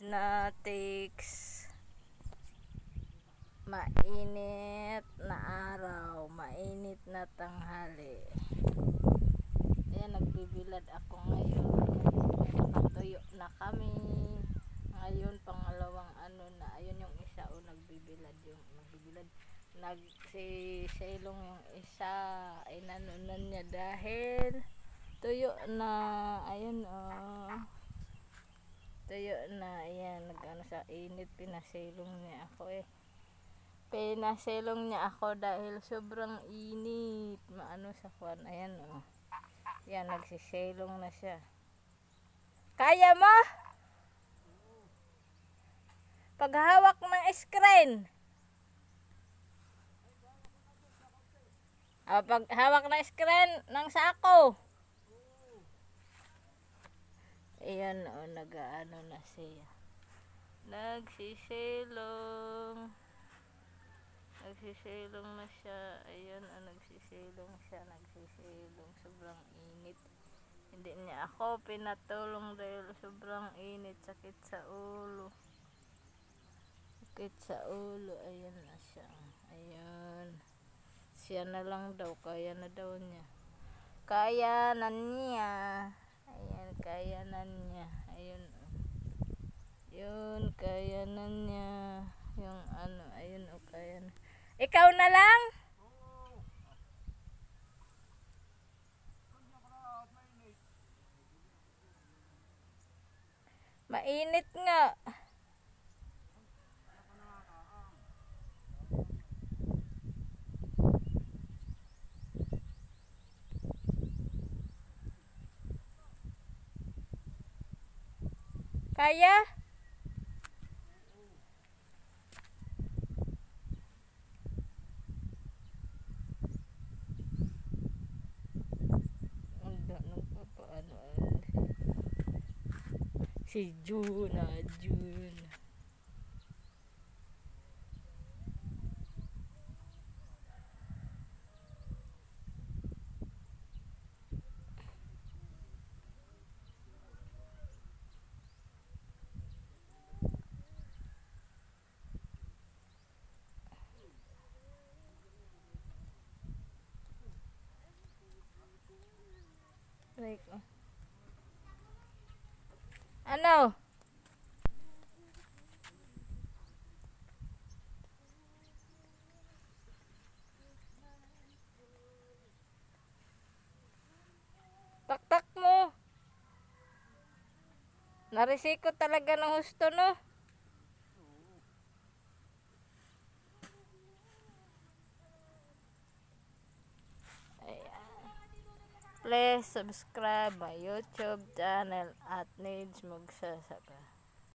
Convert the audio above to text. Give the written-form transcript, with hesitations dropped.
Synaptics. Mainit na araw, mainit na tanghali. Ayan, nagbibilad ako ngayon. Ayan, nakatuyo na kami. Ngayon, pangalawang ano na. Ayun yung isa, nagbibilad. Nagsisilong yung isa. Ay, nanunan niya dahil tuyo na. Ayun, tuyo na. Ayan, nag-ano sa init. Pinasilong niya ako Pinasilong niya ako dahil sobrang init. Maano sa kwan. Ayan, Ayan, nagsisilong na siya. Kaya mo? Paghawak ng screen. Paghawak ng screen ng sako. Ayan, nag-ano na siya. Nagsisilong na siya. Ayan, nagsisilong siya. Sobrang init. Hindi niya ako pinatulong dahil sobrang init. Sakit sa ulo. Ayan na siya. Ayan. Siya na lang daw. Kaya na daw niya. Kaya na niya. Ayan, kaya na niya. Ayun. Yun, kaya na niya. Yung ano, ayun, kaya na. Ikaw na lang? Mainit nga. Kaya? Si June. Ano? Taktak mo. Narisiko talaga ng husto, no? Please subscribe my YouTube channel at Needs Magsasaka.